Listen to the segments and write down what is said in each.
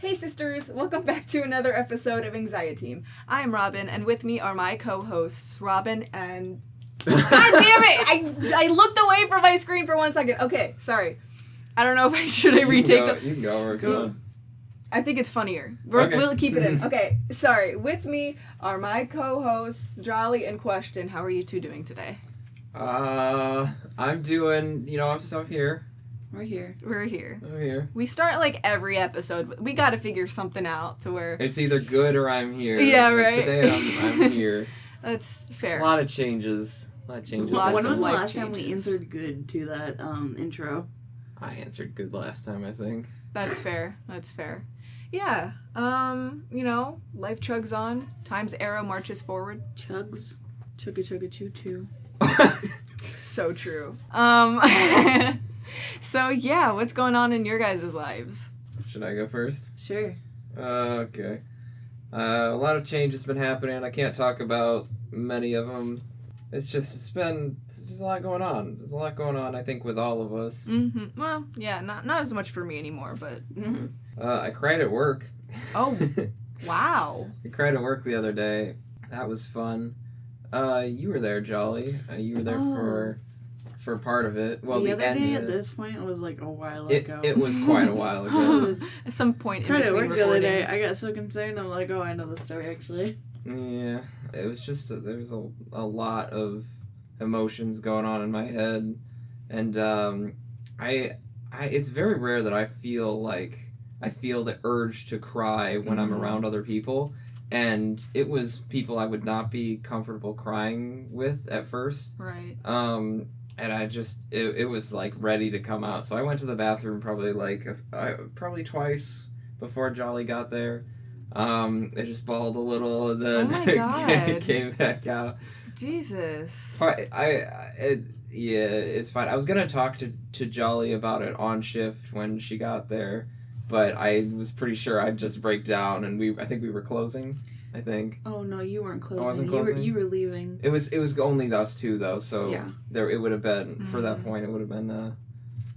Hey sisters, welcome back to another episode of Anxiety Team. I'm Robin, and with me are my co-hosts, Robin and... God damn it! I looked away from my screen for 1 second. Okay, sorry. I don't know if should I retake the... You can go over if you want. I think it's funnier. Okay. We'll keep it in. Okay, sorry. With me are my co-hosts, Jolly and Question. How are you two doing today? I'm doing, I'm still here. We're here. I'm here. We start like every episode. We gotta figure something out to where... It's either good or I'm here. Yeah, but right. Today I'm here. That's fair. A lot of changes. Lots When of was the life last time we changes. answered good to that intro? I answered good last time, I think. That's fair. Yeah. Life chugs on. Time's arrow marches forward. Chugs. Chugga chugga choo choo. So true. So yeah, what's going on in your guys' lives? Should I go first? Sure. Okay. A lot of change has been happening. I can't talk about many of them. It's just a lot going on. There's a lot going on, I think, with all of us. Mm-hmm. Well, yeah, not as much for me anymore, but... Mm-hmm. I cried at work. Oh, wow. I cried at work the other day. That was fun. You were there, Jolly. You were there for part of it. Well, the the other end day of at it. this point, it was like a while ago. It was quite a while ago. At some point in Cried at between work the other day. recordings. I got so concerned. I'm like, oh, I know the story actually. Yeah, it was just there was a lot of emotions going on in my head, and I it's very rare that I feel the urge to cry when I'm around other people, and it was people I would not be comfortable crying with at first. Right. And I just it was like ready to come out, so I went to the bathroom probably twice before Jolly got there. It just bawled a little, and then Oh my God. came back out. Jesus. It's fine. I was gonna talk to Jolly about it on shift when she got there, but I was pretty sure I'd just break down, and I think we were closing. I think Oh no, you weren't closing. I wasn't closing? You were leaving. it was only us two though, so Yeah. it would have been for that point. It would have been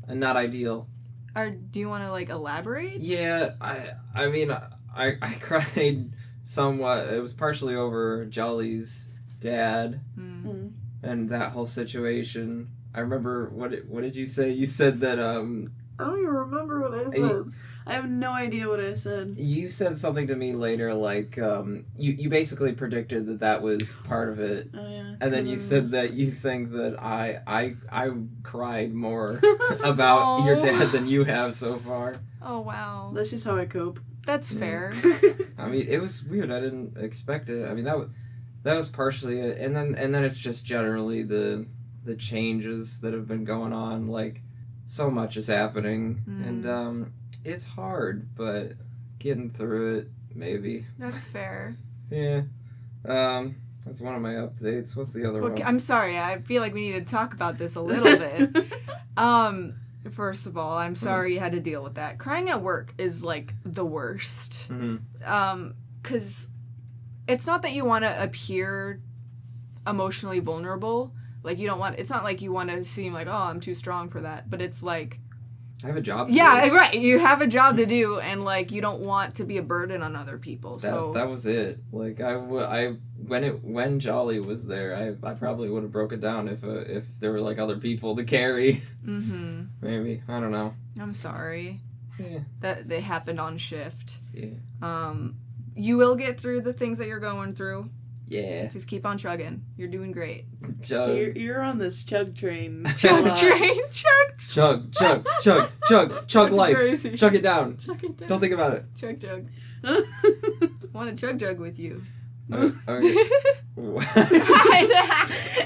not ideal. Do you want to elaborate? Yeah, I mean I cried somewhat. It was partially over Jolly's dad and that whole situation. I remember what did you say? You said that I don't even remember what I said. I have no idea what I said. you said something to me later, like you basically predicted that was part of it. Oh yeah. And then you said that you think that I cried more about your dad than you have so far. Oh, wow. That's just how I cope. That's fair. I mean, it was weird. I didn't expect it. I mean, that was partially it, and then it's just generally the changes that have been going on. Like, so much is happening, and it's hard, but getting through it, maybe. That's fair. Yeah. That's one of my updates. What's the other one? I'm sorry. I feel like we need to talk about this a little bit. First of all, I'm sorry you had to deal with that. Crying at work is, the worst. Mm-hmm. 'Cause it's not that you want to appear emotionally vulnerable. It's not like you want to seem like, oh, I'm too strong for that. But it's like... I have a job to Yeah, do. right. You have a job to do, and, you don't want to be a burden on other people. That was it. Like, when Jolly was there, I probably would have broke it down if there were, other people to carry. Mm-hmm. Maybe. I don't know. I'm sorry. Yeah. That they happened on shift. Yeah. You will get through the things that you're going through. Yeah. Just keep on chugging. You're doing great. Chug. You're on this chug train. Chug train, Chug life. Crazy. Chug it down. Chug it down. Don't think about it. Chug. Want to chug with you. Okay.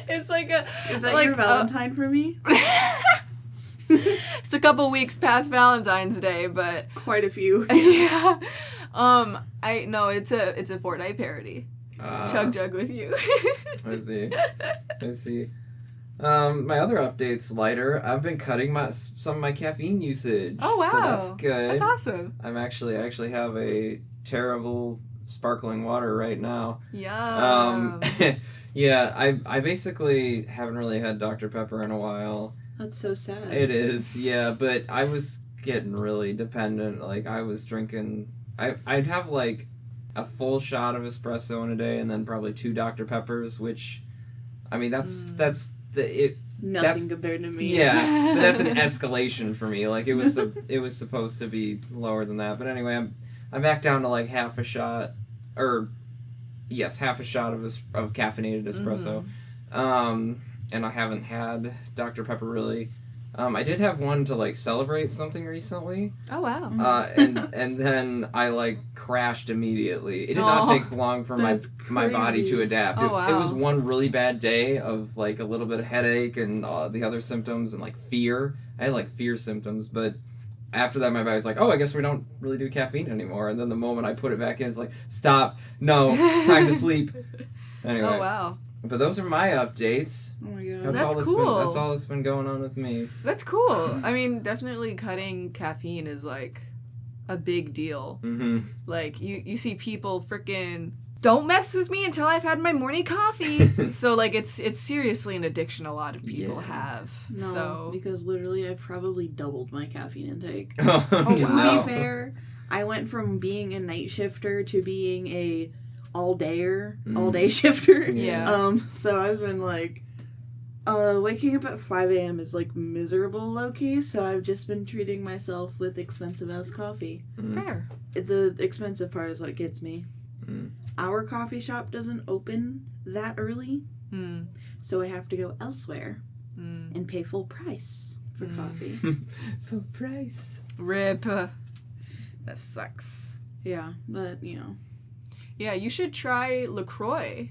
It's like a... Is that your Valentine for me? It's a couple weeks past Valentine's Day, but... Quite a few. Yeah. It's a Fortnite parody. Chug with you. I see. My other update's lighter. I've been cutting some of my caffeine usage. Oh wow. So that's good. That's awesome. I actually have a terrible sparkling water right now. Yum. Yeah, I basically haven't really had Dr. Pepper in a while. That's so sad. It is, yeah, but I was getting really dependent. Like, I was drinking I'd have like a full shot of espresso in a day, and then probably 2 Dr. Peppers, which, I mean, that's Nothing compared to me. Yeah, but that's an escalation for me. Like, it was supposed to be lower than that. But anyway, I'm back down to like half a shot of caffeinated espresso. And I haven't had Dr. Pepper really. I did have one to like celebrate something recently. Oh wow. And then I like crashed immediately. It did not take long for my body to adapt. Oh, wow. It was one really bad day of like a little bit of headache and the other symptoms and like fear. I had like fear symptoms, but after that my body's like, oh, I guess we don't really do caffeine anymore. And then the moment I put it back in, it's like, stop, no, time to sleep. Anyway. Oh wow. But those are my updates. Oh my god. That's cool. That's all that's been going on with me. That's cool. I mean, definitely cutting caffeine is like a big deal. Mm-hmm. Like you see people freaking don't mess with me until I've had my morning coffee. So like it's seriously an addiction a lot of people have. No, so because literally I've probably doubled my caffeine intake. Oh, To wow. be fair, I went from being a night shifter to being a all day shifter. Yeah. So I've been like, waking up at 5 a.m. is like miserable low-key, so I've just been treating myself with expensive-ass coffee. fair. The expensive part is what gets me. Mm. Our coffee shop doesn't open that early, so I have to go elsewhere and pay full price for coffee. Full price. Rip. That sucks. Yeah, but, you know. Yeah, you should try LaCroix.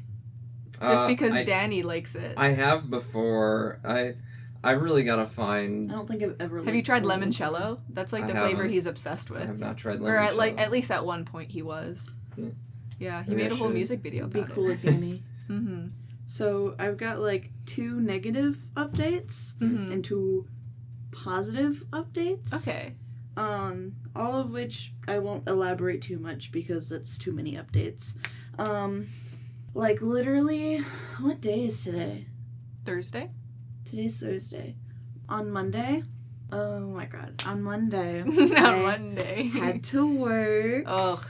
Just because Danny likes it. I have before. I really gotta find. I don't think I've ever. Have you tried limoncello? That's like the flavor he's obsessed with. I have not tried limoncello. Or at least at one point he was. Yeah, he Maybe made I a whole should. music video about Be cool like Danny. Mm-hmm. So I've got like 2 negative updates and 2 positive updates. Okay. All of which I won't elaborate too much because that's too many updates. Like literally, what day is today? Thursday? Today's Thursday. On Monday, oh my god, on Monday. On I Monday. had to work. Ugh.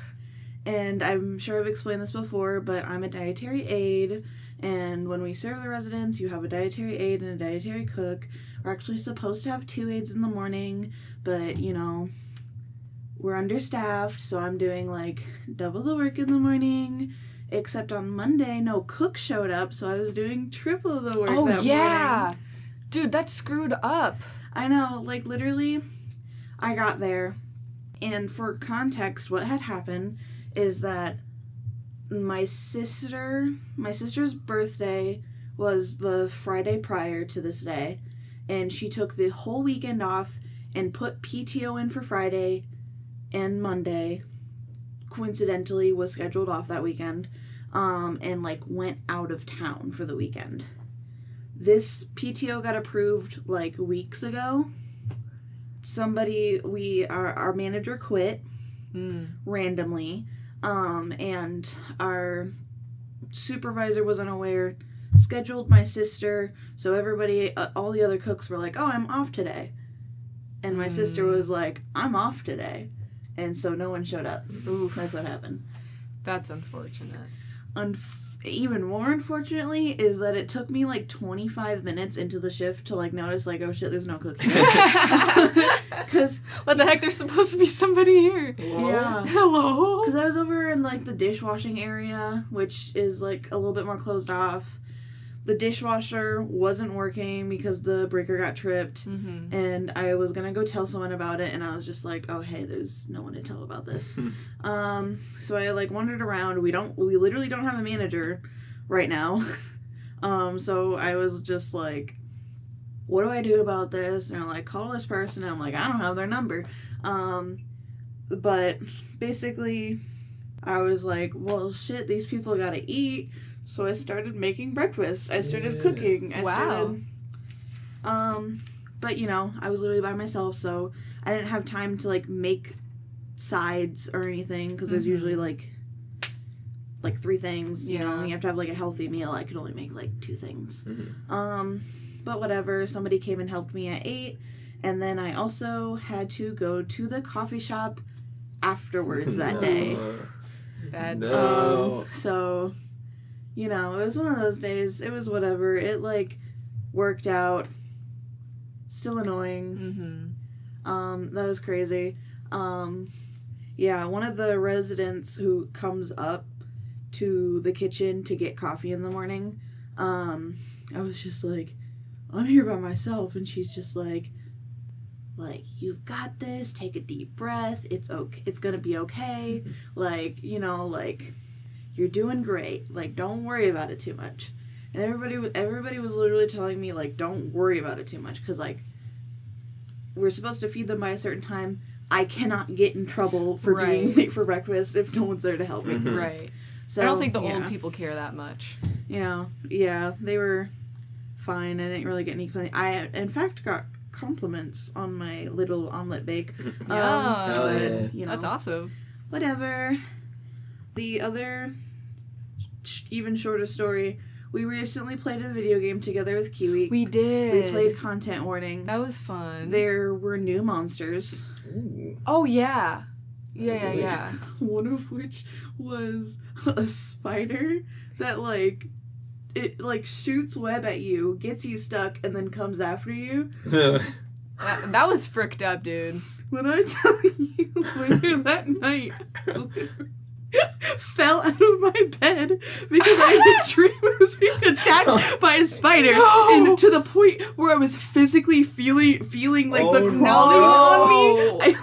And I'm sure I've explained this before, but I'm a dietary aide, and when we serve the residents, you have a dietary aide and a dietary cook. We're actually supposed to have 2 aides in the morning, but, you know, we're understaffed, so I'm doing, like, double the work in the morning, except on Monday, no cook showed up, so I was doing triple the work that morning. Dude, that's screwed up. I know, like, literally, I got there, and for context, what had happened is that my sister's birthday was the Friday prior to this day, and she took the whole weekend off and put PTO in for Friday and Monday, coincidentally was scheduled off that weekend, and like went out of town for the weekend. This PTO got approved like weeks ago. Our manager quit randomly, and our supervisor was unaware, scheduled my sister, so everybody, all the other cooks were like, oh, I'm off today. And my sister was like, I'm off today. And so no one showed up. Oof. That's what happened. That's unfortunate. Even more unfortunately is that it took me like 25 minutes into the shift to like notice like, oh shit, there's no cooking. Because what the heck, there's supposed to be somebody here. Yeah. Hello? Because I was over in like the dishwashing area, which is like a little bit more closed off. The dishwasher wasn't working because the breaker got tripped, and I was gonna go tell someone about it, and I was just like, oh hey, there's no one to tell about this. So I like wandered around. We literally don't have a manager right now. So I was just like, what do I do about this? And they're like, call this person. And I'm like, I don't have their number. But basically I was like, well shit, these people gotta eat. So I started making breakfast. I started cooking. But you know, I was literally by myself, so I didn't have time to like make sides or anything, because there's usually like 3 things, you know, and you have to have like a healthy meal. I could only make like 2 things. But whatever, somebody came and helped me at 8, and then I also had to go to the coffee shop afterwards that day. Bad. No. So, you know, it was one of those days. It was whatever. It, like, worked out. Still annoying. That was crazy. Yeah, one of the residents who comes up to the kitchen to get coffee in the morning, I was just like, I'm here by myself, and she's just like, you've got this, take a deep breath, it's okay, it's gonna be okay, like, you know, like, you're doing great, like, don't worry about it too much. And everybody was literally telling me, like, don't worry about it too much, because, like, we're supposed to feed them by a certain time. I cannot get in trouble for being late for breakfast if no one's there to help me. Right. So, I don't think the old people care that much. You know, yeah, they were fine. I didn't really get any complaints. I, in fact, got compliments on my little omelet bake. Yeah. But, you know, that's awesome. Whatever. The other, even shorter story, we recently played a video game together with Kiwi. We did. We played Content Warning. That was fun. There were new monsters. Ooh. Oh, yeah. Yeah. One of which was a spider that, like, it, like, shoots web at you, gets you stuck, and then comes after you. That was fricked up, dude. When I tell you, later that night, I literally fell out of my bed because I had a dream I was being attacked by a spider, and to the point where I was physically feeling like the crawling on me.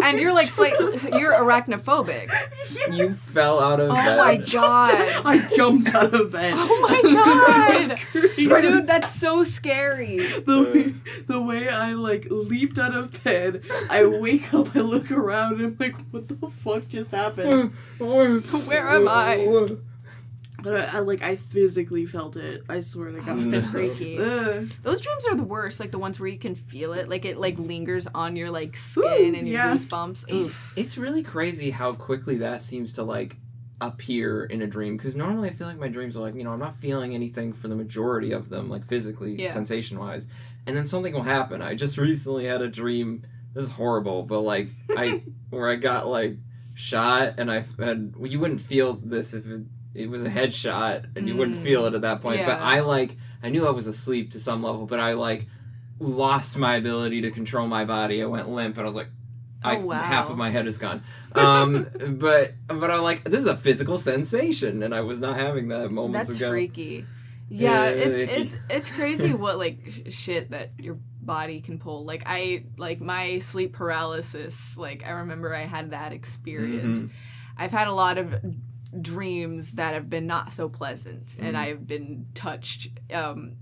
And you're like, you're arachnophobic. Yes. You fell out of bed. Oh my god. I jumped out of bed. Oh my god. Crazy. Dude, that's so scary. The way I, like, leaped out of bed, I wake up, I look around, and I'm like, what the fuck just happened? Where am I? But I physically felt it. I swear to God. It's freaky. Ugh. Those dreams are the worst, like the ones where you can feel it, like it like lingers on your like skin and your goosebumps. Oof. It's really crazy how quickly that seems to like appear in a dream, because normally I feel like my dreams are like, you know, I'm not feeling anything for the majority of them, like physically, sensation wise, and then something will happen. I just recently had a dream, this is horrible, but like where I got like shot, and you wouldn't feel this if it was a headshot, and you wouldn't feel it at that point. But I knew I was asleep to some level, but I like lost my ability to control my body. I went limp, and I was like, half of my head is gone. But I'm like, this is a physical sensation, and I was not having that moments ago. That's freaky. Yeah, it's crazy what like shit that your body can pull. Like my sleep paralysis, like I remember I had that experience. I've had a lot of dreams that have been not so pleasant, and I've been touched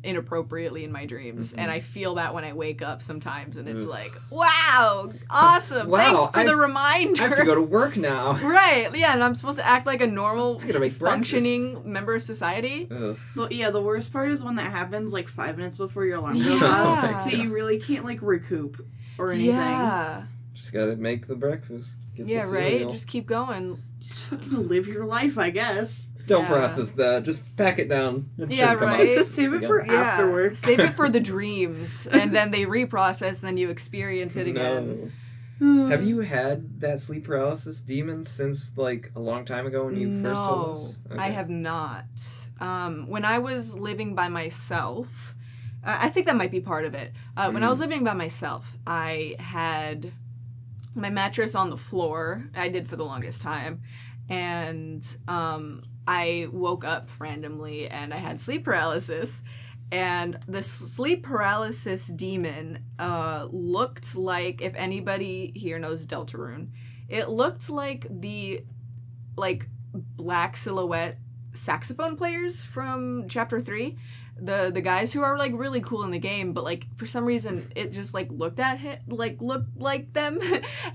inappropriately in my dreams, and I feel that when I wake up sometimes, and it's like, wow, awesome, thanks for the reminder. I have to go to work now. Right, yeah, and I'm supposed to act like a normal, functioning breakfast. member of society. The worst part is when that happens like 5 minutes before your alarm goes off, so you really can't like recoup or anything. Yeah. Just gotta make the breakfast. Get the right? cereal. Just keep going. Just fucking live your life, I guess. Don't process that. Just pack it down. It Yeah, come right? out. Save it for afterwards. Save it for the dreams, and then they reprocess, and then you experience it again. No. Have you had that sleep paralysis demon since, like, a long time ago when you first told us? No, I have not. When I was living by myself, I think that might be part of it. When I was living by myself, I had my mattress on the floor. I did for the longest time. And I woke up randomly, and I had sleep paralysis. And the sleep paralysis demon looked like, if anybody here knows Deltarune, it looked like the black silhouette saxophone players from Chapter 3. The guys who are like really cool in the game, but like for some reason it just like looked like them.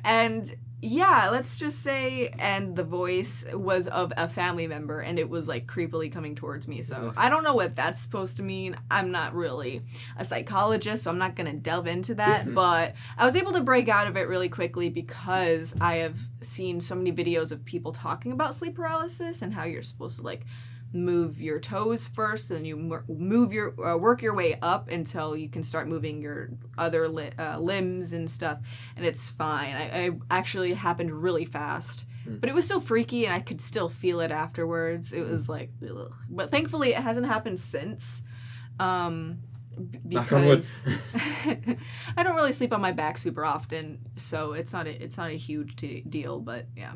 And yeah, let's just say, and the voice was of a family member, and it was like creepily coming towards me. So I don't know what that's supposed to mean. I'm not really a psychologist, so I'm not gonna delve into that. But I was able to break out of it really quickly because I have seen so many videos of people talking about sleep paralysis and how you're supposed to like move your toes first, then you move your work your way up until you can start moving your other limbs and stuff, and it's fine. I actually happened really fast. But it was still freaky, and I could still feel it afterwards. It was like, ugh. But thankfully, it hasn't happened since. Because I don't really sleep on my back super often, so it's not a huge deal. But yeah,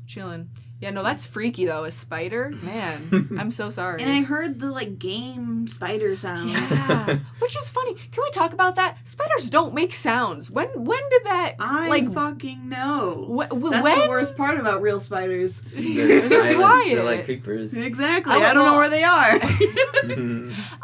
chilling. Yeah, no, that's freaky though. A spider, man. I'm so sorry. And I heard the game spider sounds. Yeah, which is funny. Can we talk about that? Spiders don't make sounds. When did that? I fucking know. That's when? the worst part about real spiders. They're quiet. They're like creepers. Exactly. I don't know where they are.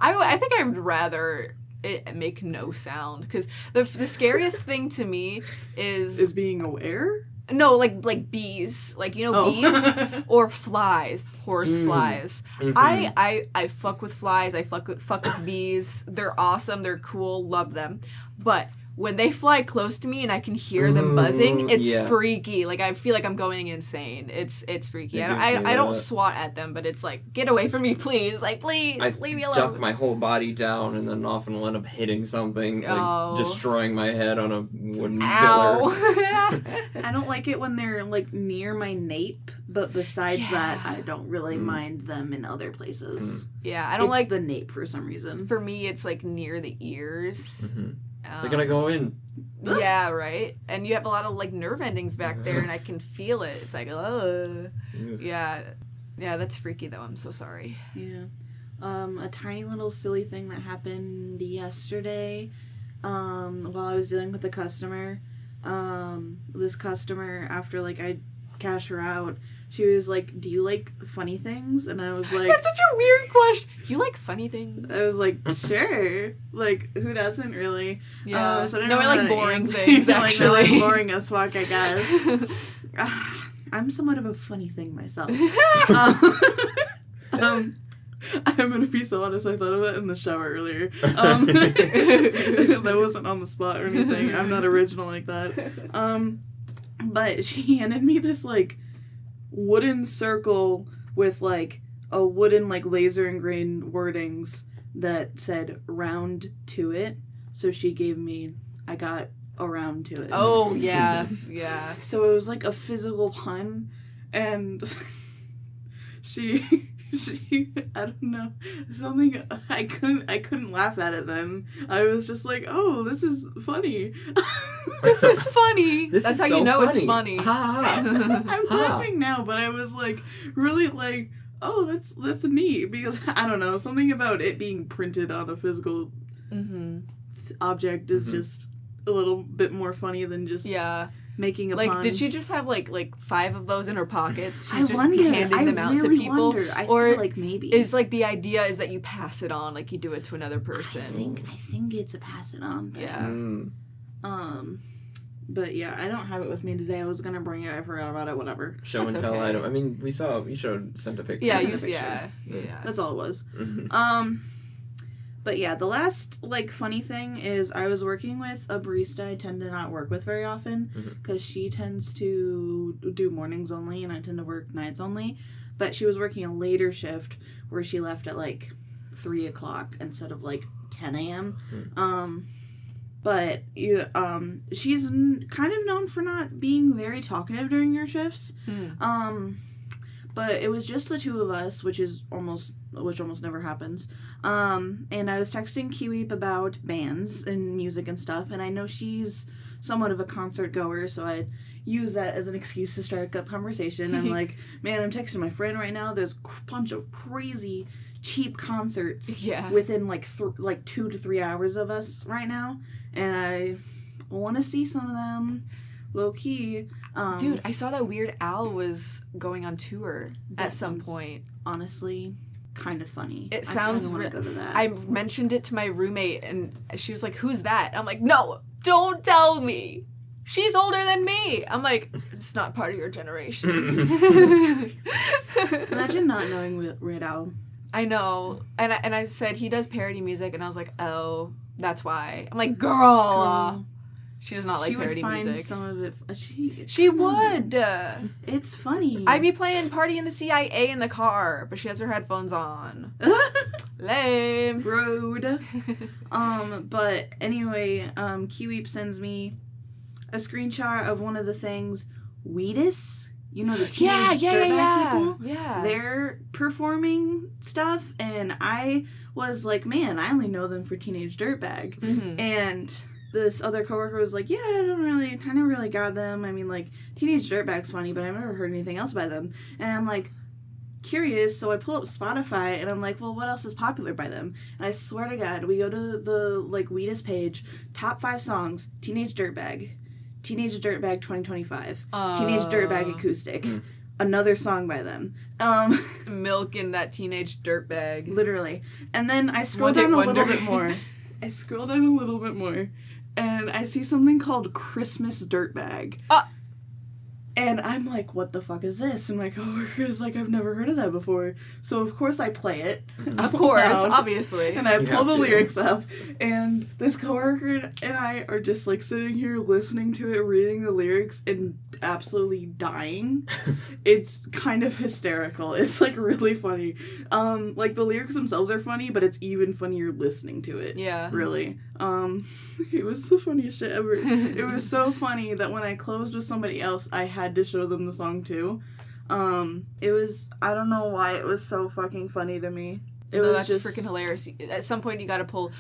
I think I would rather it make no sound, because the scariest thing to me is being aware. No, like bees, bees or flies, horse flies. Mm-hmm. I fuck with flies. I fuck with bees. They're awesome. They're cool. Love them. But when they fly close to me and I can hear them buzzing, it's freaky. Like, I feel like I'm going insane. It's freaky. I don't swat at them, but it's like, get away from me, please. Like, please, leave me alone. I duck my whole body down and then often will end up hitting something, destroying my head on a wooden pillar. I don't like it when they're near my nape, but besides that, I don't really mind them in other places. Yeah, I don't like the nape for some reason. For me, it's near the ears. Mm-hmm. They're gonna go in. Yeah, right. And you have a lot of nerve endings back there, and I can feel it. It's like, ugh. Yeah, that's freaky though. I'm so sorry. Yeah. A tiny little silly thing that happened yesterday, while I was dealing with a customer. This customer, after I cash her out, she was like, "Do you like funny things?" And I was like, "That's such a weird question. Do you like funny things?" I was like, "Sure. Who doesn't really?" Yeah. So no, I like boring things, actually. I like boring as fuck, I guess. I'm somewhat of a funny thing myself. I'm gonna be so honest, I thought of that in the shower earlier. That wasn't on the spot or anything. I'm not original like that. But she handed me this, wooden circle with, a wooden, laser engraved wordings that said "round to it." So she gave me, I got around to it. Oh, yeah, yeah. So it was a physical pun, and she I don't know, something, I couldn't laugh at it then. I was just like, oh, this is funny. This is funny. That's how so you know funny. It's funny. I'm laughing now, but I was really oh, that's neat, because I don't know, something about it being printed on a physical object is just a little bit more funny than just making a pun. Did she just have 5 of those in her pockets? I She's just wonder. handing them out to people. I or feel maybe is the idea is that you pass it on, you do it to another person. I think it's a pass it on thing. Yeah. But yeah, I don't have it with me today. I was gonna bring it. I forgot about it. Whatever. Show and tell item. I mean, you sent a picture. Yeah, yeah. That's all it was. But yeah, the last funny thing is I was working with a barista I tend to not work with very often, because she tends to do mornings only and I tend to work nights only. But she was working a later shift where she left at 3 o'clock instead of 10 a.m. But she's kind of known for not being very talkative during her shifts. But it was just the two of us, which almost never happens. And I was texting Kiwi about bands and music and stuff, and I know she's somewhat of a concert goer, so I use that as an excuse to start up conversation. I'm like, man, I'm texting my friend right now. There's a bunch of crazy cheap concerts within 2 to 3 hours of us right now, and I want to see some of them low key. Dude, I saw that Weird Al was going on tour at some point. Honestly, kind of funny. It sounds I go to that. I mentioned it to my roommate and she was like, "Who's that?" I'm like, "No, don't tell me. She's older than me." I'm like, "It's not part of your generation." Imagine not knowing Weird Al. I know. And I said he does parody music, and I was like, "Oh, that's why." I'm like, girl. She does not like she would parody find music. some of it. She would. It's funny. I'd be playing Party in the CIA in the car, but she has her headphones on. Lame. Rude. But anyway, Kiweep sends me a screenshot of one of the things. Wheatus, you know, the teenage dirtbag people. Yeah. They're performing stuff, and I was like, man, I only know them for Teenage Dirtbag. Mm-hmm. And this other coworker was like, yeah, I never really got them. I mean, like, Teenage Dirtbag's funny, but I've never heard anything else by them. And I'm like, curious, so I pull up Spotify, and I'm like, well, what else is popular by them? And I swear to God, we go to the, like, Wheatus page, top 5 songs, Teenage Dirtbag 2025, Teenage Dirtbag Acoustic, another song by them. Milking that teenage dirtbag. Literally. And then I scroll down a little bit more. And I see something called Christmas Dirtbag. And I'm like, what the fuck is this? And my coworker is like, I've never heard of that before. So, of course, I play it. Of course, obviously. And I pull the lyrics up. And this coworker and I are just, like, sitting here listening to it, reading the lyrics, and absolutely dying. It's kind of hysterical. It's, like, really funny. Like, the lyrics themselves are funny, but it's even funnier listening to it. Yeah. Really. It was the funniest shit ever. It was so funny that when I closed with somebody else, I had to show them the song too. It was, I don't know why it was so fucking funny to me. That's just freaking hilarious. At some point you gotta pull,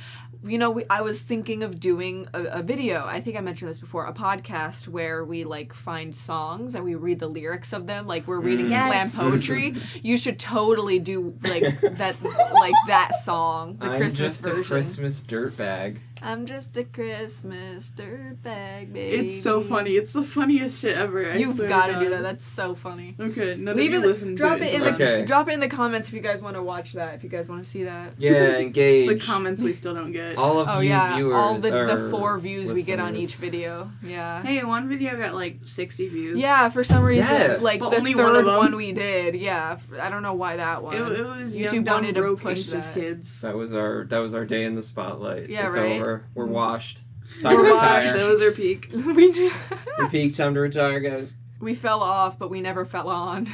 I was thinking of doing a video, I think I mentioned this before, a podcast where we, like, find songs and we read the lyrics of them, like we're reading slam poetry. You should totally do, like, that song, the Christmas version. I'm just a Christmas dirtbag. I'm just a Christmas dirtbag, baby. It's so funny. It's the funniest shit ever. You've got to do that. That's so funny. Okay, none of you listen to it. Drop it in the comments if you guys want to watch that, if you guys want to see that. Yeah, engage. The comments we still don't get. All of viewers. All the 4 views we get on each video. Yeah. Hey, one video got like 60 views. Yeah, for some reason, like but the only third one we did. Yeah, I don't know why that one. It was YouTube wanted to push that. Kids. That was our day in the spotlight. Yeah, it's right. over. We're washed. We're washed. That was our peak. We did. We peaked. Time to retire, guys. We fell off, but we never fell on.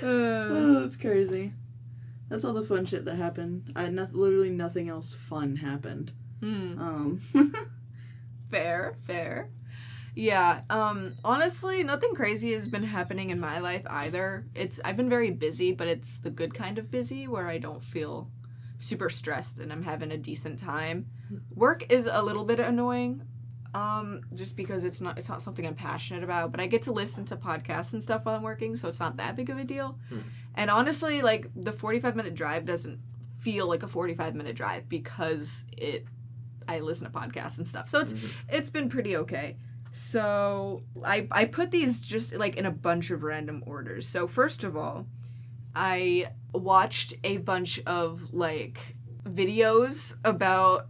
Oh, that's crazy. That's all the fun shit that happened. Literally nothing else fun happened. Fair. Yeah, honestly, nothing crazy has been happening in my life either. I've been very busy, but it's the good kind of busy where I don't feel super stressed and I'm having a decent time. Work is a little bit annoying, just because it's not something I'm passionate about, but I get to listen to podcasts and stuff while I'm working, so it's not that big of a deal. And honestly, like, the 45-minute drive doesn't feel like a 45-minute drive because I listen to podcasts and stuff. So it's been pretty okay. So I put these just, like, in a bunch of random orders. So first of all, I watched a bunch of, like, videos about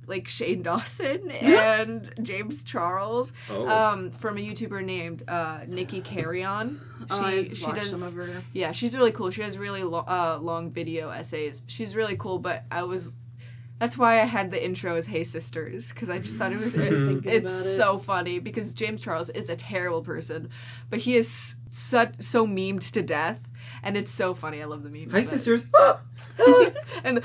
like Shane Dawson and James Charles from a YouTuber named Nikki Carrion. She does some of her. Yeah, she's really cool. She has really long video essays. She's really cool, but that's why I had the intro as Hey Sisters, because I just thought it's so funny, because James Charles is a terrible person, but he is so memed to death, and it's so funny. I love the memes. Hi, sisters. And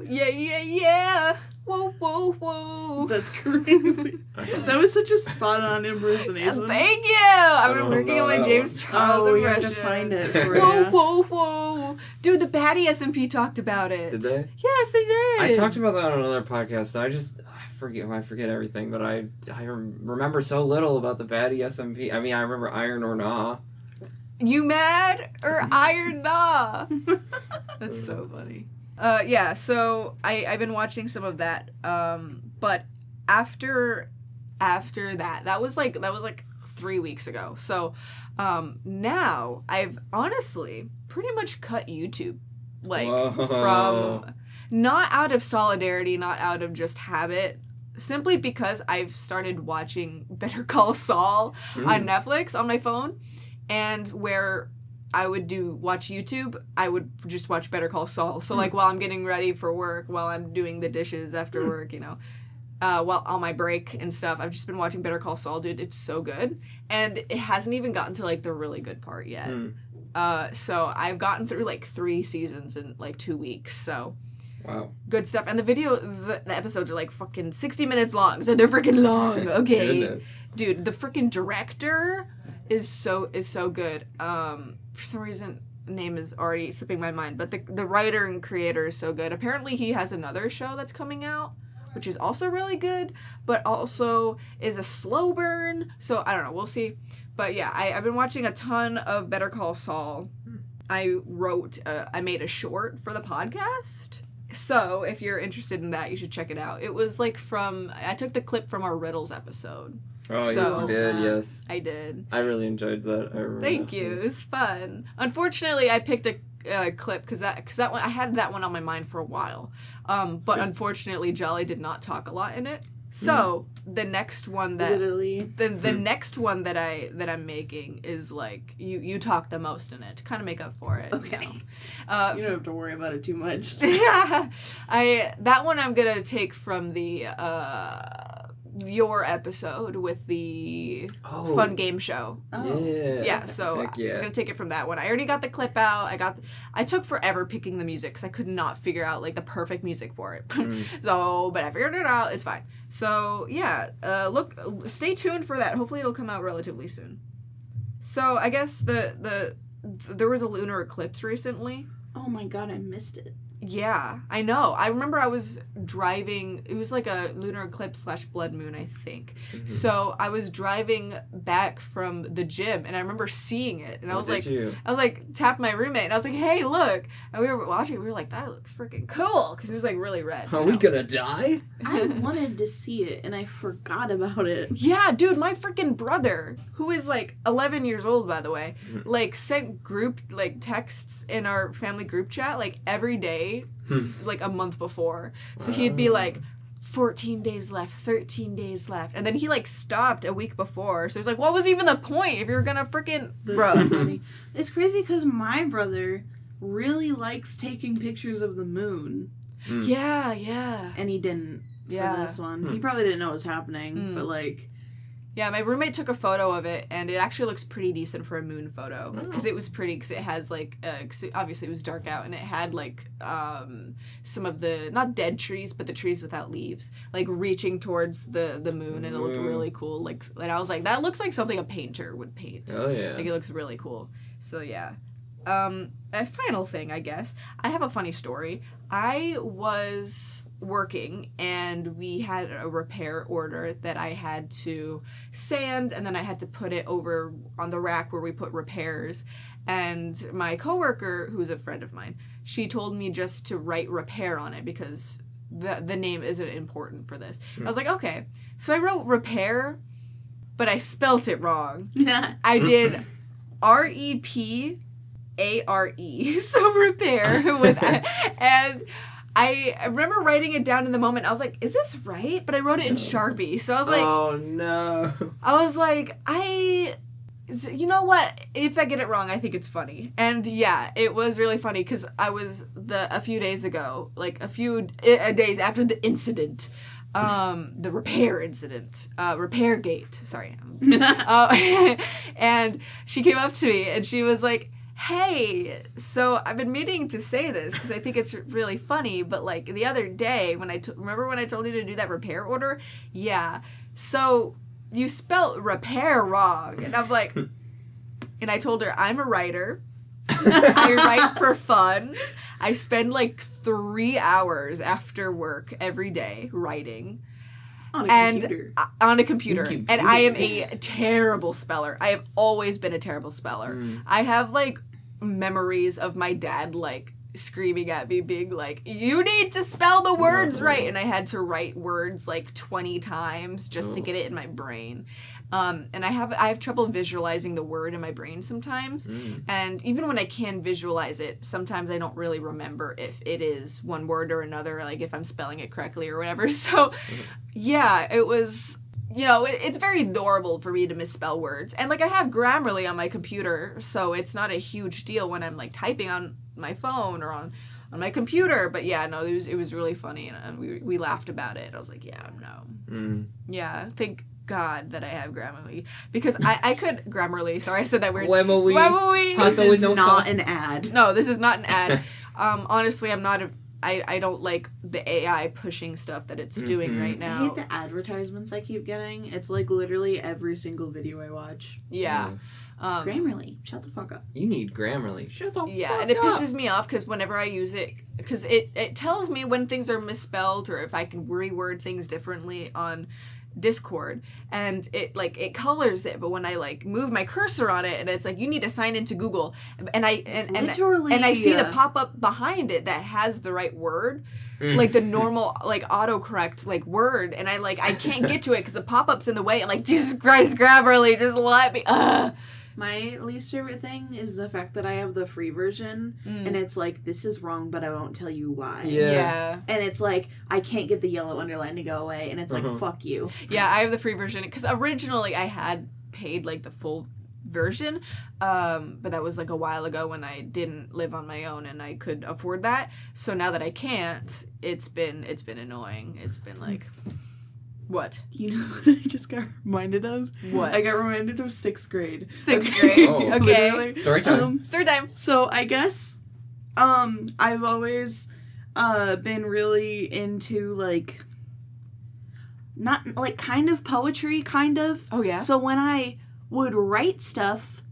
yeah. Whoa. That's crazy. That was such a spot-on impersonation. Thank you! I've been working on my James Charles impression. We have to find it for you. Whoa. Dude, the Baddie SMP talked about it. Did they? Yes, they did. I talked about that on another podcast. I forget everything, but I remember so little about the Baddie SMP. I mean, I remember Iron or Nah. You mad or iron nah? That's so funny. Yeah, so I've been watching some of that. But after that was like 3 weeks ago. So now I've honestly pretty much cut YouTube. Like, from not out of solidarity, not out of just habit, simply because I've started watching Better Call Saul on Netflix on my phone. And where I would watch YouTube, I would just watch Better Call Saul. So, like, while I'm getting ready for work, while I'm doing the dishes after work, you know, while on my break and stuff, I've just been watching Better Call Saul, dude. It's so good. And it hasn't even gotten to, like, the really good part yet. So I've gotten through, like, 3 seasons in, like, 2 weeks, so... Wow. Good stuff. And the episodes are like fucking 60 minutes long. So they're freaking long. Okay. Goodness. Dude, the freaking director is so good. For some reason, name is already slipping my mind. But the writer and creator is so good. Apparently he has another show that's coming out, which is also really good, but also is a slow burn. So I don't know. We'll see. But yeah, I've been watching a ton of Better Call Saul. I made a short for the podcast. So, if you're interested in that, you should check it out. It was like I took the clip from our Riddles episode. Oh, so, yes, you did, yes. I did. I really enjoyed that. Thank you. It was fun. Unfortunately, I picked a clip because that one, I had that one on my mind for a while. But unfortunately, Jolly did not talk a lot in it. So, the next one that... Literally. The next one that I'm making is, like, you talk the most in it to kind of make up for it. Okay. You know? You don't have to worry about it too much. Yeah. That one I'm going to take from the, your episode with the fun game show. Oh. Yeah. Yeah, so Heck yeah. I'm going to take it from that one. I already got the clip out. I took forever picking the music because I could not figure out, like, the perfect music for it. But I figured it out. It's fine. So, yeah, stay tuned for that. Hopefully it'll come out relatively soon. So, I guess there was a lunar eclipse recently. Oh my god, I missed it. Yeah, I know. I remember I was driving, it was like a lunar eclipse / blood moon, I think. Mm-hmm. So I was driving back from the gym and I remember seeing it and I was like, tapped my roommate and I was like, hey, look. And we were watching it, we were like, that looks freaking cool. Because it was like really red. Are we gonna die? I wanted to see it and I forgot about it. Yeah, dude, my freaking brother, who is like 11 years old, by the way, like sent texts in our family group chat like every day. Like a month before. So he'd be like, 14 days left, 13 days left. And then he like stopped a week before. So it's like, what was even the point if you're gonna freaking... Bro. It's crazy because my brother really likes taking pictures of the moon. Yeah. And he didn't for this one. He probably didn't know what was happening, but like... Yeah, my roommate took a photo of it, and it actually looks pretty decent for a moon photo. Because it was pretty, because it has, like, obviously it was dark out, and it had, like, some of the, not dead trees, but the trees without leaves, like, reaching towards the moon, and it looked really cool. Like, and I was like, that looks like something a painter would paint. Oh, yeah. Like, it looks really cool. So, yeah. A final thing, I guess. I have a funny story. I was working and we had a repair order that I had to sand and then I had to put it over on the rack where we put repairs. And my coworker, who's a friend of mine, she told me just to write repair on it because the name isn't important for this. I was like, okay. So I wrote repair, but I spelt it wrong. I did REPARE, so repair and I remember writing it down in the moment. I was like, is this right? But I wrote it in Sharpie. So I was like, oh no. I was like, you know what? If I get it wrong, I think it's funny. And yeah, it was really funny because I was a few days ago, like a few days after the incident, the repair incident, Repairgate, sorry. And she came up to me and she was like, hey, so I've been meaning to say this because I think it's really funny, but like the other day remember when I told you to do that repair order? Yeah. So you spelt repair wrong. And I'm like, and I told her I'm a writer. I write for fun. I spend like 3 hours after work every day writing. On a computer. And I am a terrible speller. I have always been a terrible speller. I have like memories of my dad like screaming at me being like, you need to spell the words right, and I had to write words like 20 times just to get it in my brain. And I have trouble visualizing the word in my brain sometimes, and even when I can visualize it, sometimes I don't really remember if it is one word or another, like if I'm spelling it correctly or whatever. So yeah, it was it's very normal for me to misspell words. And, like, I have Grammarly on my computer, so it's not a huge deal when I'm, like, typing on my phone or on my computer. But, yeah, no, it was really funny, and we laughed about it. I was like, yeah, no. Mm. Yeah, thank God that I have Grammarly. Because I could... Grammarly, sorry, I said that weird. Grammarly. This is not an ad. No, this is not an ad. Honestly, I don't like the AI pushing stuff that it's doing right now. I hate the advertisements I keep getting. It's like literally every single video I watch. Yeah. Grammarly, shut the fuck up. You need Grammarly. Shut the fuck up. Yeah, and it pisses me off because whenever I use it, because it tells me when things are misspelled or if I can reword things differently on Discord, and it colors it, but when I like move my cursor on it and it's like you need to sign into Google, and I see the pop-up behind it that has the right word, like the normal like autocorrect like word, and I can't get to it because the pop-up's in the way. I'm like, Jesus Christ, Grammarly, just let me. My least favorite thing is the fact that I have the free version, and it's like, this is wrong, but I won't tell you why. Yeah. And it's like, I can't get the yellow underline to go away, and it's like, fuck you. Yeah, I have the free version, because originally I had paid, like, the full version, but that was, like, a while ago when I didn't live on my own, and I could afford that. So now that I can't, it's been annoying. It's been, like... What? You know what I just got reminded of? What? I got reminded of 6th grade. 6th grade? Oh. Okay. Story time. Story time. So I guess, I've always, been really into, like, not, like, kind of poetry, kind of. Oh, yeah? So when I would write stuff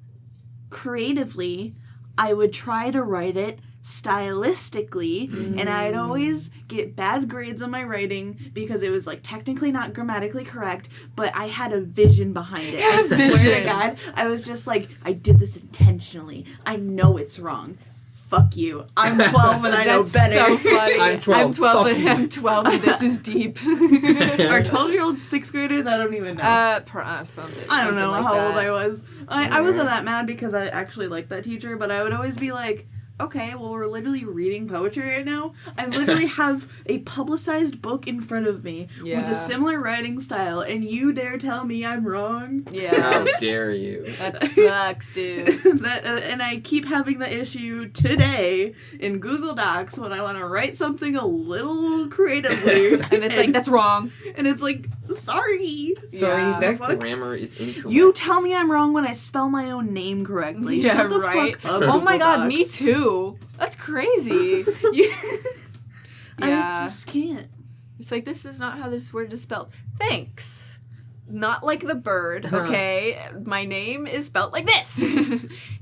creatively, I would try to write it stylistically, and I'd always get bad grades on my writing because it was like technically not grammatically correct, but I had a vision behind it. I swear to God, I was just like, I did this intentionally. I know it's wrong. Fuck you. I'm 12 and I know better. That's so funny. I'm 12 I'm 12 and this is deep. Are 12-year-old 6th graders? I don't even know. Something. I don't know like how that. old I was. I wasn't that mad because I actually liked that teacher, but I would always be like, okay, well, we're literally reading poetry right now. I literally have a publicized book in front of me with a similar writing style, and you dare tell me I'm wrong? Yeah. How dare you? That sucks, dude. And I keep having the issue today in Google Docs when I want to write something a little creatively. And it's like, that's wrong. And it's like, sorry. Sorry, Yeah. that grammar is incorrect. You tell me I'm wrong when I spell my own name correctly. Yeah, Shut the right. fuck up, Oh my Google God, Docs. me too. That's crazy. I just can't. It's like, this is not how this word is spelled. Thanks. Not like the bird, okay? My name is spelled like this.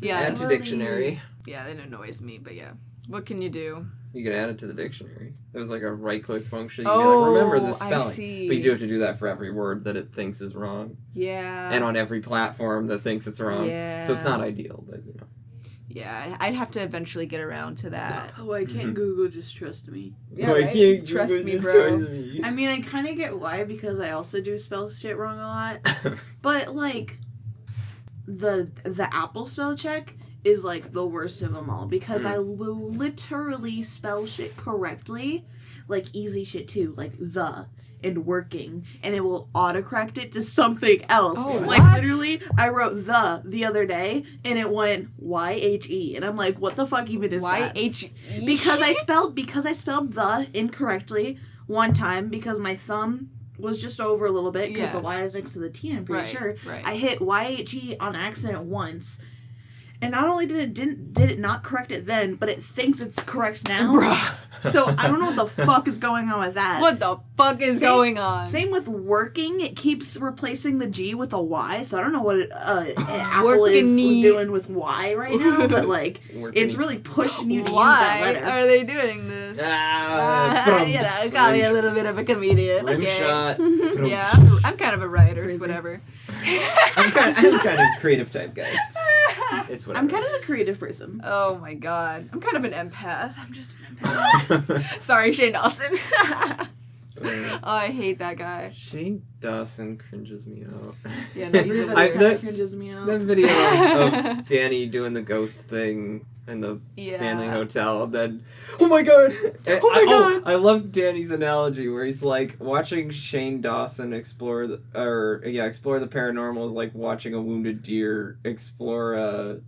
Yeah. Add to dictionary. Yeah, it annoys me, but yeah. What can you do? You can add it to the dictionary. There's like a right-click function. You Oh, can be like, remember this I spelling. see. But you do have to do that for every word that it thinks is wrong. Yeah. And on every platform that thinks it's wrong. Yeah. So it's not ideal, but you know. Yeah, I'd have to eventually get around to that. Oh, I can't Google, just trust me. Yeah, right? Trust me, bro. I mean, I kind of get why, because I also do spell shit wrong a lot. But, like, the Apple spell check is, like, the worst of them all. Because I will literally spell shit correctly. Like, easy shit, too. Like, the and working. And it will autocorrect it to something else. Oh, like, what? literally, I wrote the other day, and it went Y-H-E. And I'm like, what the fuck even is that? Y-H-E? Because I spelled the incorrectly one time because my thumb was just over a little bit because the Y is next to the T, I'm pretty sure. Right. I hit Y-H-E on accident once. And not only did it not correct it then, but it thinks it's correct now. Bruh. So I don't know what the fuck is going on with that. What the fuck is going on? Same with working. It keeps replacing the G with a Y. So I don't know what Apple is doing with Y right now. But like, it's really pushing you to use that letter. Why are they doing this? You Got me a little bit of a comedian. Rim shot. Yeah, I'm kind of a writer. It's whatever. I'm kind of creative type, guys. It's whatever. I'm kind of a creative person. Oh my God. I'm kind of an empath. I'm just an empath. Sorry, Shane Dawson. Oh, I hate that guy. Shane Dawson cringes me out. Yeah, no, he's Everybody hilarious. cringes me out. That video of Danny doing the ghost thing in the Yeah. Stanley Hotel. Then, oh my god! God! I love Danny's analogy where he's like watching Shane Dawson explore the paranormal is like watching a wounded deer explore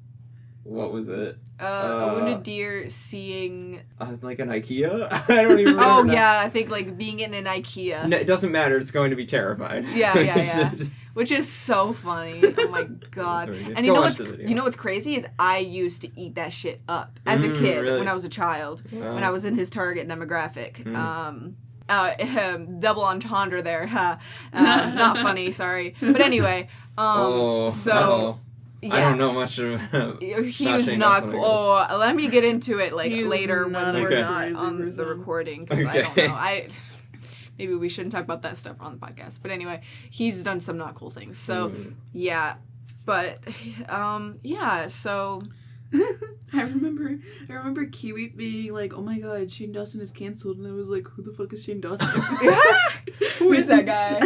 what was it? A wounded deer seeing... like an IKEA? I don't even remember. Oh, yeah, I think, like, being in an IKEA. No, it doesn't matter. It's going to be terrified. Yeah. Which is so funny. Oh, my God. And you know what's crazy is I used to eat that shit up as a kid really? when I was a child, when I was in his target demographic. Double entendre there. Not funny, sorry. But anyway, yeah. I don't know much about He was not cool. Oh, let me get into it later when we're not on the recording because I don't know. Maybe we shouldn't talk about that stuff on the podcast. But anyway, he's done some not cool things. So yeah, but so. I remember Kiwi being like, "Oh my god, Shane Dawson is canceled," and I was like, "Who the fuck is Shane Dawson?" Who is that guy?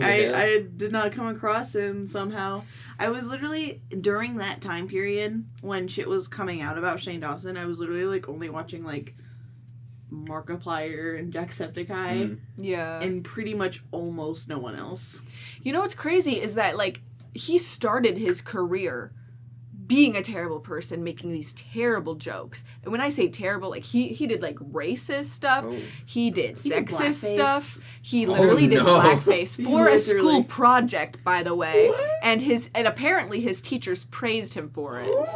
I did not come across him somehow. I was literally during that time period when shit was coming out about Shane Dawson. I was literally like only watching like Markiplier and Jacksepticeye, and pretty much almost no one else. You know what's crazy is that like he started his career being a terrible person, making these terrible jokes. And when I say terrible, like he did like racist stuff. Oh. He did sexist stuff. He literally did blackface for a school project, by the way. What? And apparently his teachers praised him for it. What?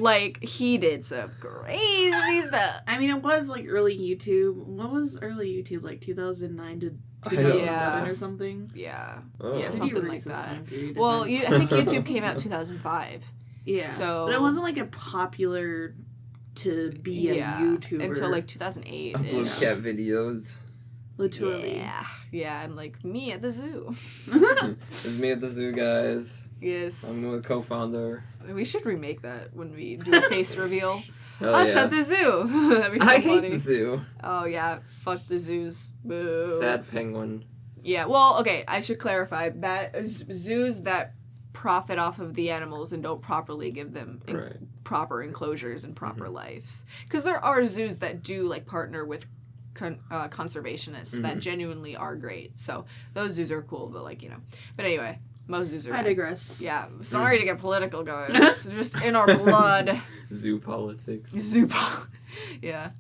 Like he did some crazy stuff. I mean, it was like early YouTube. What was early YouTube? Like 2009 to 2011 or something? Yeah. Oh. Yeah, something like that. Well, I think YouTube came out in 2005. Yeah, so, but it wasn't like a popular to be a YouTuber until like 2008. Blue cat videos. Literally. Yeah, and like me at the zoo. It's me at the zoo, guys. Yes. I'm the co-founder. We should remake that when we do a face reveal. Us at the zoo. That'd be so funny. I hate the zoo. Oh yeah, fuck the zoos. Boo. Sad penguin. Yeah. Well, okay. I should clarify that zoos that profit off of the animals and don't properly give them proper enclosures and proper lives. Because there are zoos that do like partner with conservationists that genuinely are great. So those zoos are cool, but like, you know. But anyway, most zoos are... I digress. Yeah. Sorry to get political, guys. It's just in our blood. Zoo politics. Yeah.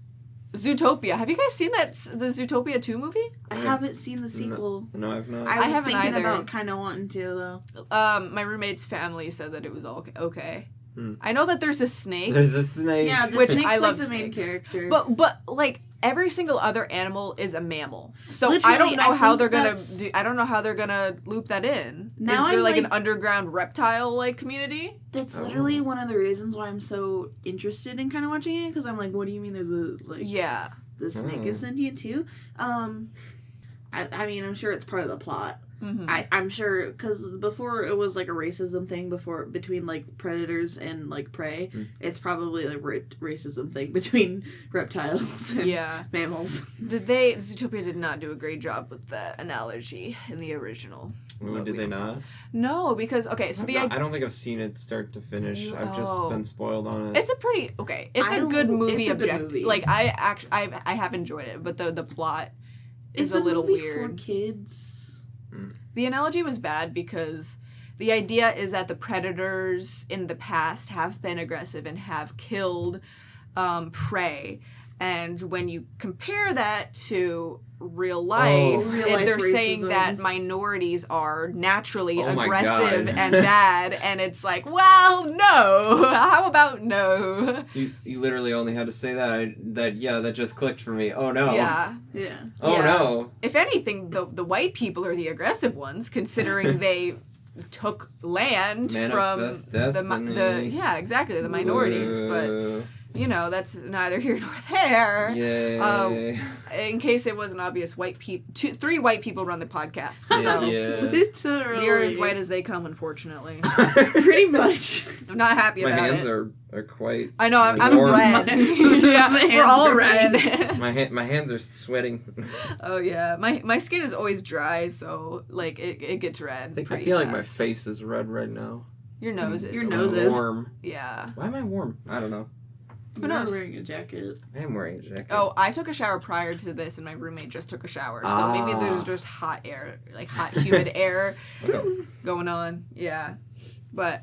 Zootopia. Have you guys seen the Zootopia 2 movie? I haven't seen the sequel. No, I've not. I was haven't thinking either. about kind of wanting to, though. My roommate's family said that it was all okay. I know that there's a snake. There's a snake. Yeah, the which snake's I love like the main character. But like every single other animal is a mammal. So Literally, I don't know how they're gonna. that's- I don't know how they're gonna loop that in. Now is there I'm like an like- underground reptile like community? That's literally one of the reasons why I'm so interested in kind of watching it, because I'm like, what do you mean there's a, like... Yeah. The snake is sentient too? I mean, I'm sure it's part of the plot. Mm-hmm. I'm sure, because before it was like a racism thing between like predators and like prey. It's probably like racism thing between reptiles and mammals. Zootopia did not do a great job with the analogy in the original. Ooh, did they not? No, because I don't think I've seen it start to finish. I've just been spoiled on it. It's a pretty It's a good movie. Like I have enjoyed it, but the plot is a little weird. For kids. The analogy was bad because the idea is that the predators in the past have been aggressive and have killed prey. And when you compare that to real life, they're racism. Saying that minorities are naturally aggressive and bad. And it's like, well, no. How about no? You literally only had to say that. That just clicked for me. Oh, no. Yeah. Oh, no. If anything, the white people are the aggressive ones, considering they took land Manifest from destiny. the minorities. But you know, that's neither here nor there. Yay. In case it wasn't obvious, 3 white people run the podcast. So Literally. we are as white as they come, unfortunately. Pretty much. I'm not happy about it. My hands are quite I know, I'm red. Yeah, we're all red. My hands are sweating. Oh, yeah. My skin is always dry, so, like, it gets red I feel like my face is red right now. Your nose is. Your nose is. Warm. Yeah. Why am I warm? I don't know. Who knows? You're wearing a jacket. I am wearing a jacket. Oh, I took a shower prior to this, and my roommate just took a shower. So maybe there's just hot air, like hot, humid air going on. Yeah. But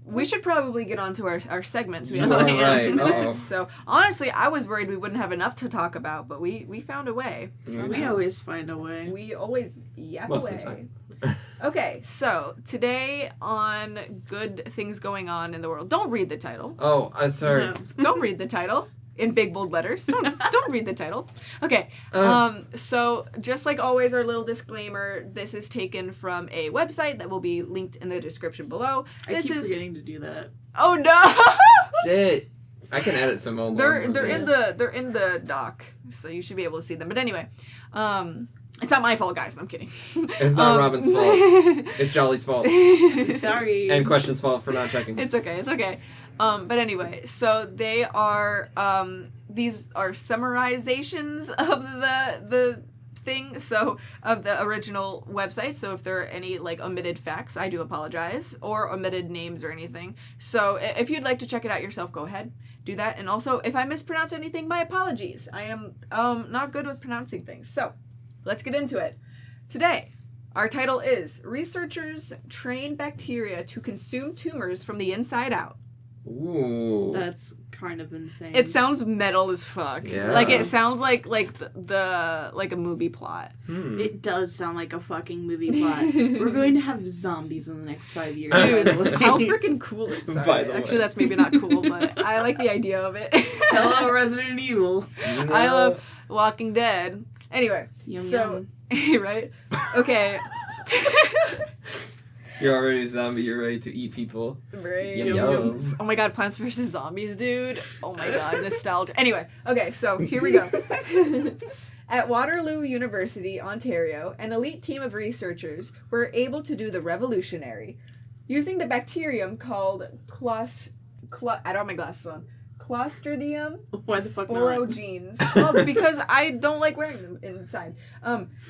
we should probably get on to our segments. We have like 2 minutes. So honestly, I was worried we wouldn't have enough to talk about, but we found a way. So we always find a way. We always yap Most away. of the time. Okay, so today on Good Things Going On in the World. Don't read the title. Oh, sorry. No. Don't read the title in big bold letters. Don't read the title. Okay. So just like always, our little disclaimer. This is taken from a website that will be linked in the description below. I keep forgetting to do that. Oh no! Shit. I can edit some old ones. They're in the doc, so you should be able to see them. But anyway, it's not my fault, guys. I'm kidding. It's not Robin's fault. It's Jolly's fault. Sorry. And Question's fault for not checking. It's okay. But anyway, so they are these are summarizations of the thing, so of the original website. So if there are any like omitted facts, I do apologize, or omitted names or anything. So if you'd like to check it out yourself, go ahead, do that. And also, if I mispronounce anything, my apologies. I am not good with pronouncing things. So let's get into it. Today, our title is Researchers Train Bacteria to Consume Tumors from the Inside Out. Ooh. That's kind of insane. It sounds metal as fuck. Yeah. Like it sounds like the like a movie plot. It does sound like a fucking movie plot. We're going to have zombies in the next 5 years. Dude, by the way. how freaking cool is that? By the Actually, way. that's maybe not cool, but I like the idea of it. Hello, Resident Evil. I love Walking Dead. Anyway, Yum, so right? Okay. You're already a zombie. You're ready to eat people. Right. Yum, yum. Oh my god, Plants vs. Zombies, dude. Oh my god, nostalgia. Anyway, okay, so here we go. At Waterloo University, Ontario, an elite team of researchers were able to do the revolutionary. Using the bacterium called I don't have my glasses on. Clostridium Why the fuck not? sporogenes. Well, because I don't like wearing them inside.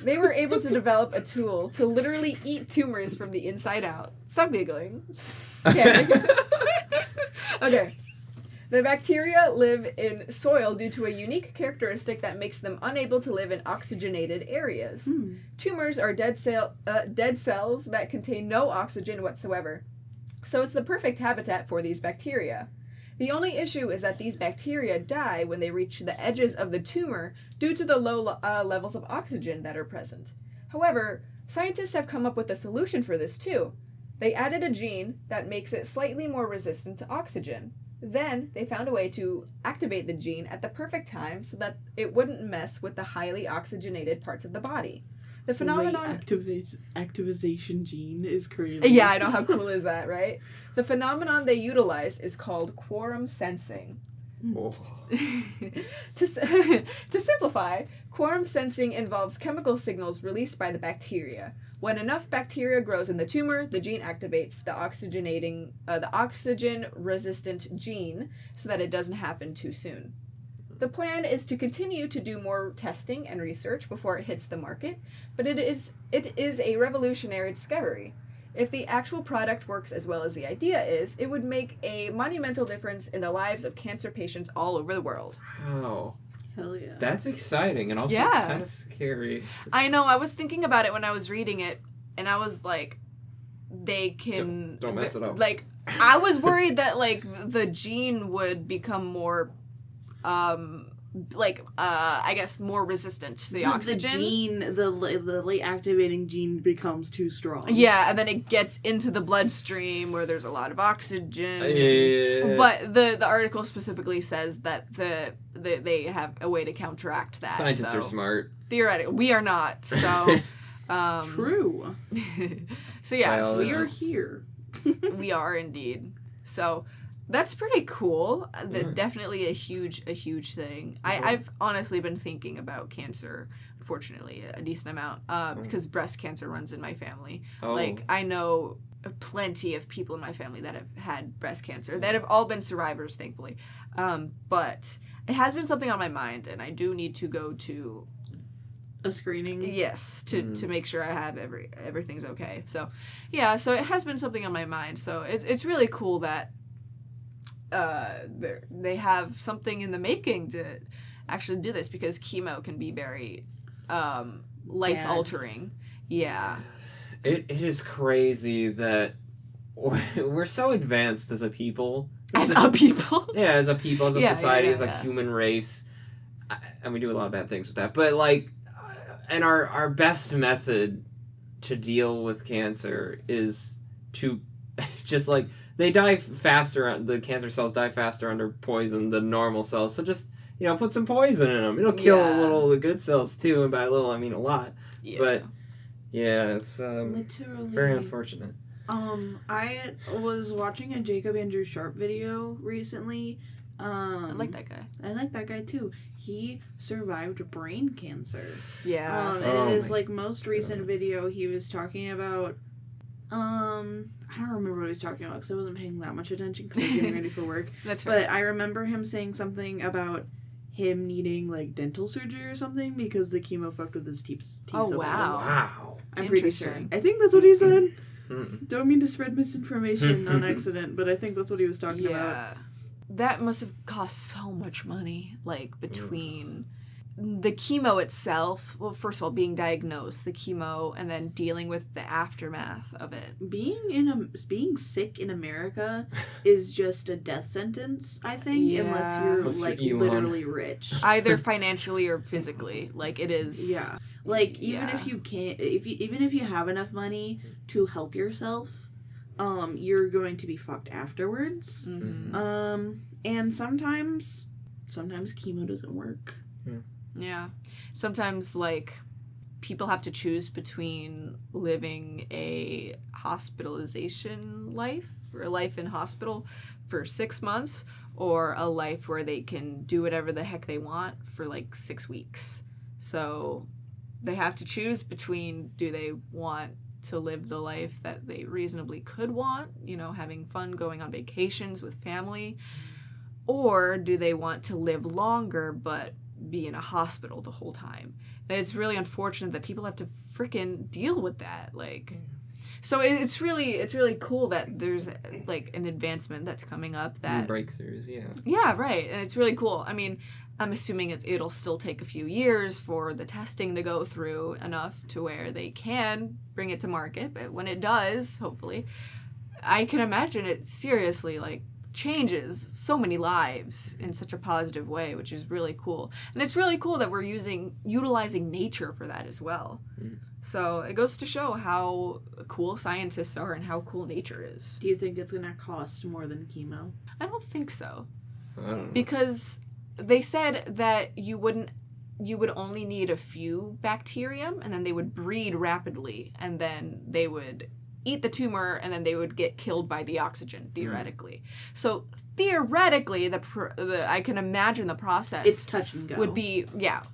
They were able to develop a tool to literally eat tumors from the inside out. Stop giggling. Okay. Okay. The bacteria live in soil due to a unique characteristic that makes them unable to live in oxygenated areas. Tumors are dead cells that contain no oxygen whatsoever. So it's the perfect habitat for these bacteria. The only issue is that these bacteria die when they reach the edges of the tumor due to the low levels of oxygen that are present. However, scientists have come up with a solution for this too. They added a gene that makes it slightly more resistant to oxygen. Then, they found a way to activate the gene at the perfect time so that it wouldn't mess with the highly oxygenated parts of the body. The phenomenon... Activization gene is crazy. Yeah, I know. How cool is that, right? The phenomenon they utilize is called quorum sensing. Oh. To simplify, quorum sensing involves chemical signals released by the bacteria. When enough bacteria grows in the tumor, the gene activates the oxygen-resistant gene so that it doesn't happen too soon. The plan is to continue to do more testing and research before it hits the market, but it is a revolutionary discovery. If the actual product works as well as the idea is, it would make a monumental difference in the lives of cancer patients all over the world. Wow. Hell yeah. That's exciting and also Yeah. kind of scary. I know, I was thinking about it when I was reading it, and I was like, they can... Don't mess it up. Like, I was worried that, like, the gene would become more... I guess more resistant to the oxygen. The gene, the late activating gene becomes too strong. Yeah, and then it gets into the bloodstream where there's a lot of oxygen. Yeah. But the article specifically says that they have a way to counteract that. Scientists are smart. Theoretically, we are not. So, True. so yeah, Biology. We are here. we are indeed. So. That's pretty cool. Definitely a huge thing. I've honestly been thinking about cancer, fortunately, a decent amount, because breast cancer runs in my family. Oh. Like, I know plenty of people in my family that have had breast cancer that have all been survivors, thankfully. But it has been something on my mind, and I do need to go to... A screening. Yes, to make sure I have everything's okay. So, yeah, so it has been something on my mind. So it's really cool that they have something in the making to actually do this, because chemo can be very life altering. Yeah. It is crazy that we're so advanced as a people. As a people? Yeah, as a people, as a society, as a yeah. human race. And we do a lot of bad things with that. But, like, and our best method to deal with cancer is to just, like, they die faster, the cancer cells die faster under poison than normal cells. So just, put some poison in them. It'll kill a little of the good cells, too. And by a little, I mean a lot. Yeah. But, yeah, it's literally very unfortunate. I was watching a Jacob Andrew Sharp video recently. I like that guy. I like that guy too. He survived brain cancer. Yeah. And in his most recent video, he was talking about. I don't remember what he was talking about because I wasn't paying that much attention because I was getting ready for work. That's right. But I remember him saying something about him needing dental surgery or something because the chemo fucked with his teeth. Oh wow! Wow. I'm pretty sure. I think that's what he said. Don't mean to spread misinformation on accident, but I think that's what he was talking about. That must have cost so much money, between the chemo itself, well, first of all, being diagnosed, the chemo, and then dealing with the aftermath of it. Being sick in America is just a death sentence, I think, unless you're literally rich. Either financially or physically. It is. Yeah. Even if you can't, even if you have enough money to help yourself, you're going to be fucked afterwards. Mm-hmm. And sometimes chemo doesn't work. Yeah. Sometimes, people have to choose between living a hospitalization life, or a life in hospital for 6 months, or a life where they can do whatever the heck they want for, 6 weeks. So they have to choose between, do they want to live the life that they reasonably could want, having fun, going on vacations with family, or do they want to live longer but be in a hospital the whole time? And it's really unfortunate that people have to freaking deal with that. So it's really cool that there's an advancement that's coming up, that breakthroughs. Yeah, right. And it's really cool. I mean, I'm assuming it'll still take a few years for the testing to go through enough to where they can bring it to market. But when it does, hopefully, I can imagine it seriously, changes so many lives in such a positive way, which is really cool. And it's really cool that we're utilizing nature for that as well. So it goes to show how cool scientists are and how cool nature is. Do you think it's going to cost more than chemo? I don't think so. I don't know. Because they said that you would only need a few bacterium, and then they would breed rapidly, and then they would eat the tumor, and then they would get killed by the oxygen, theoretically. So theoretically, I can imagine the process. It's touch and go. Would be,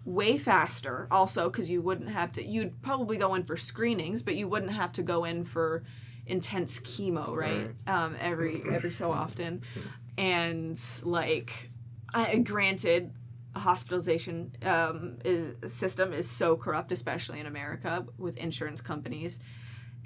way faster. Also, because you wouldn't have to. You'd probably go in for screenings, but you wouldn't have to go in for intense chemo, right? Every so often, and granted, a hospitalization system is so corrupt, especially in America with insurance companies.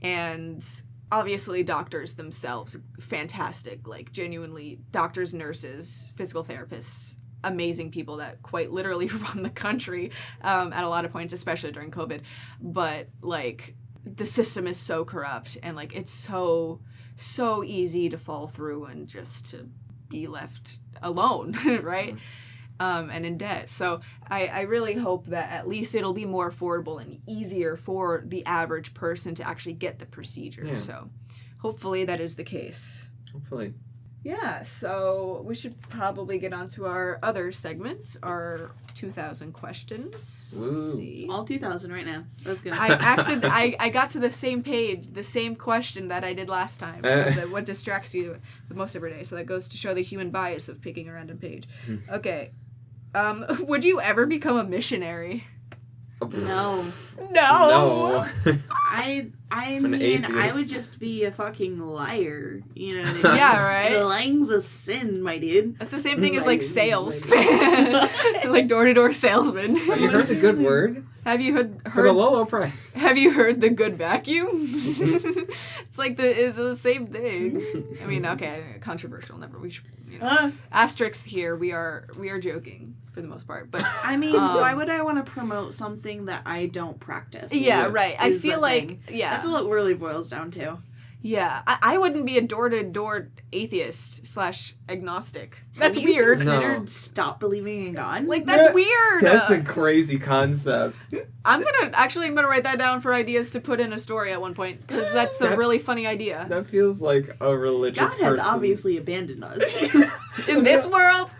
And obviously doctors themselves, fantastic, genuinely doctors, nurses, physical therapists, amazing people that quite literally run the country at a lot of points, especially during COVID. But, the system is so corrupt, and, it's so easy to fall through and just to be left alone, right? And in debt. So I really hope that at least it'll be more affordable and easier for the average person to actually get the procedure. Yeah. So hopefully that is the case. Hopefully. Yeah, so we should probably get on to our other segment, our 2,000 questions. Woo. Let's see. All 2,000 right now. That's good. I got to the same page, the same question that I did last time. What distracts you the most every day? So that goes to show the human bias of picking a random page. Okay. Would you ever become a missionary? No. No. I mean, I would just be a fucking liar. You know what I mean? Yeah, right? Lying's a sin, my dude. That's the same thing as, sales. Door-to-door salesman. Have you heard a good word? Have you For the low price. Have you heard the good vacuum? It's the same thing. I mean, okay, controversial. Never. We should, asterisk here. We are joking for the most part, but I mean, why would I want to promote something that I don't practice? Yeah, right. I feel like that's what it really boils down to. Yeah, I wouldn't be a door-to-door atheist / agnostic. That's weird. Have you considered stop believing in God? Like, that's weird. That's a crazy concept. I'm gonna write that down for ideas to put in a story at one point, because that's a really funny idea. That feels like a religious God has person. obviously abandoned us. In this world?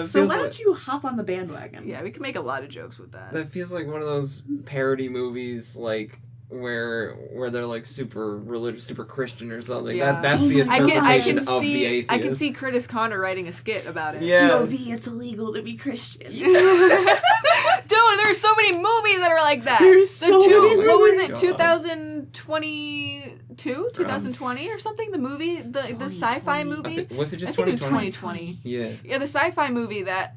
So why don't you hop on the bandwagon? Yeah, we can make a lot of jokes with that. That feels like one of those parody movies, like, where they're like super religious, super Christian or something. Yeah. That's the interpretation of the atheist. I can see Curtis Connor writing a skit about it. Yeah. POV, it's illegal to be Christian. Dude, there's so many movies that are like that. There's so many What was movies. it, 2022? 2020 or something? The movie, the sci-fi movie? Was it just I think 2020? it was 2020. Yeah. Yeah, the sci-fi movie that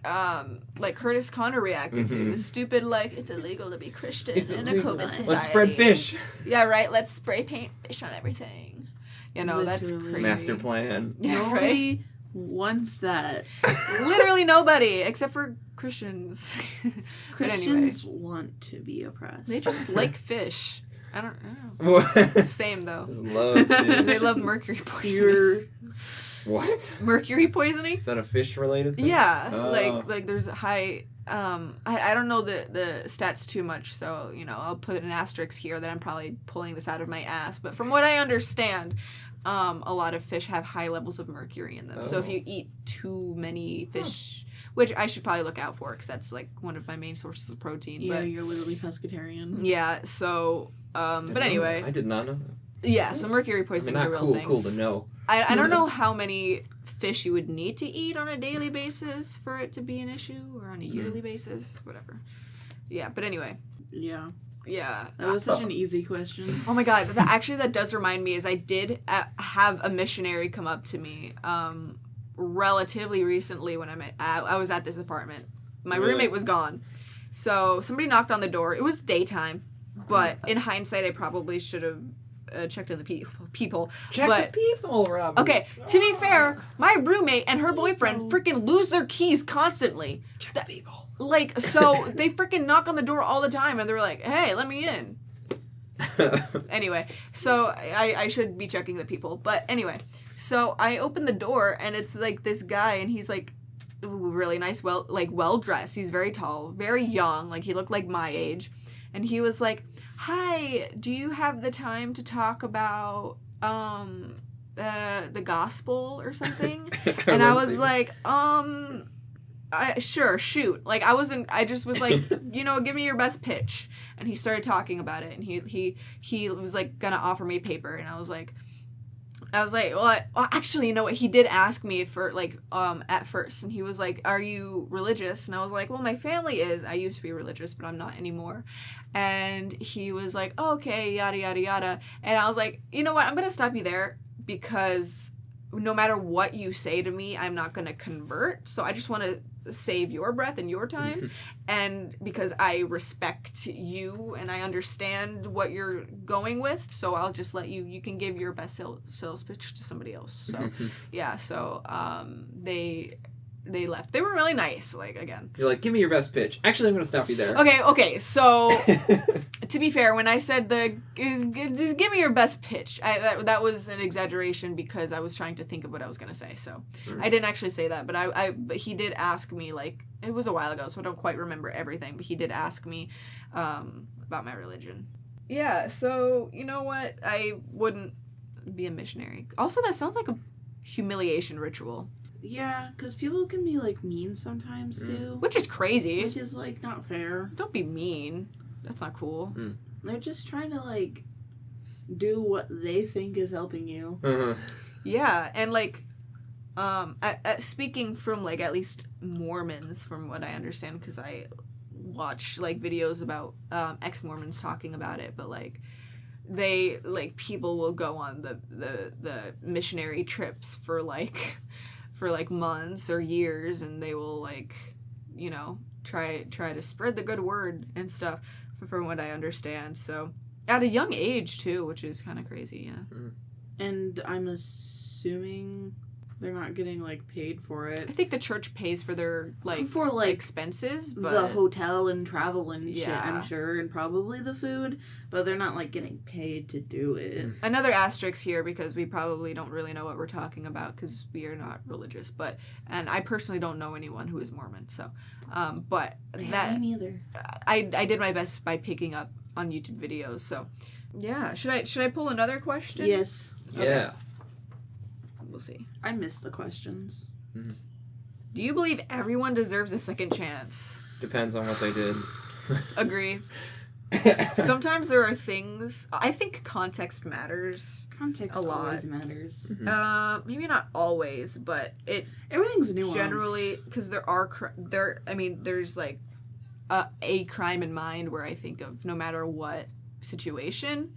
like Curtis Connor reacted to. The stupid, like, it's illegal to be Christian in a COVID society. Let's spread fish. Yeah, right. Let's spray paint fish on everything. You know, that's Literally. crazy. Master plan. Yeah, Nobody right. wants that. Literally nobody except for Christians. Christians want to be oppressed. They just like fish. I don't know. What? Same though. Just love fish. They love mercury poisoning. What? Mercury poisoning? Is that a fish related thing? Yeah, Oh. like there's a high. I don't know the stats too much, so I'll put an asterisk here that I'm probably pulling this out of my ass. But from what I understand, a lot of fish have high levels of mercury in them. So if you eat too many fish, which I should probably look out for because that's like one of my main sources of protein. Yeah, but, you're literally pescatarian. Yeah. So, but anyway. I did not know that. Yeah, so mercury poisoning is a real thing. Cool to know. I don't know how many fish you would need to eat on a daily basis for it to be an issue, or on a yearly basis, whatever. Yeah, but anyway. Yeah. Yeah. That was such an easy question. Oh my god, that does remind me, is I did have a missionary come up to me relatively recently when I was at this apartment. My roommate was gone. So somebody knocked on the door. It was daytime, but in hindsight I probably should have checked in the people. Check the people, Robin. Okay, to be fair, my roommate and her boyfriend freaking lose their keys constantly. Check the people. Like, so they freaking knock on the door all the time, and they're like, hey, let me in. Anyway, so I should be checking the people. But anyway, so I open the door, and it's like this guy, and he's like really nice, well-dressed. He's very tall, very young, like he looked like my age. And he was like, hi, do you have the time to talk about the gospel or something? And I was like, sure, shoot. Like, I just was like, give me your best pitch. And he started talking about it, and he was like gonna offer me paper, and I was like, well, actually, you know what? He did ask me for, like, at first, and he was like, are you religious? And I was like, well, my family is. I used to be religious, but I'm not anymore. And he was like, oh, okay, yada, yada, yada. And I was like, you know what? I'm going to stop you there, because no matter what you say to me, I'm not going to convert. So I just want to save your breath and your time, and because I respect you and I understand what you're going with, so I'll just let you can give your best sales pitch to somebody else. So yeah, so they left. They were really nice. Like, again, you're like, give me your best pitch. Actually, I'm gonna stop you there. Okay, so to be fair, when I said just give me your best pitch, that was an exaggeration, because I was trying to think of what I was gonna say. So I didn't actually say that, but he did ask me, like, it was a while ago, so I don't quite remember everything, but he did ask me about my religion. Yeah, so you know what? I wouldn't be a missionary. Also, that sounds like a humiliation ritual. Yeah, because people can be, like, mean sometimes, too. Which is crazy. Which is, like, not fair. Don't be mean. That's not cool. They're just trying to, like, do what they think is helping you. Yeah, and, like, speaking from, like, at least Mormons, from what I understand, because I watch, like, videos about ex-Mormons talking about it, but, like, they, like, people will go on the missionary trips for months or years, and they will, like, try to spread the good word and stuff, from what I understand. So at a young age too, which is kind of crazy. Yeah. And I'm assuming they're not getting like paid for it. I think the church pays for their expenses, but the hotel and travel and shit, Yeah. I'm sure, and probably the food, but they're not like getting paid to do it. Another asterisk here, because we probably don't really know what we're talking about because we are not religious, and I personally don't know anyone who is Mormon, so but Me neither. I did my best by picking up on YouTube videos. So yeah, should I pull another question? Yes. Yeah. We'll see. I miss the questions. Mm-hmm. Do you believe everyone deserves a second chance? Depends on what they did. Agree. Sometimes there are things, I think context matters. Context A lot. always matters. Mm-hmm. Maybe not always, but it Everything's nuanced. generally, because there's like a crime in mind where I think of no matter what situation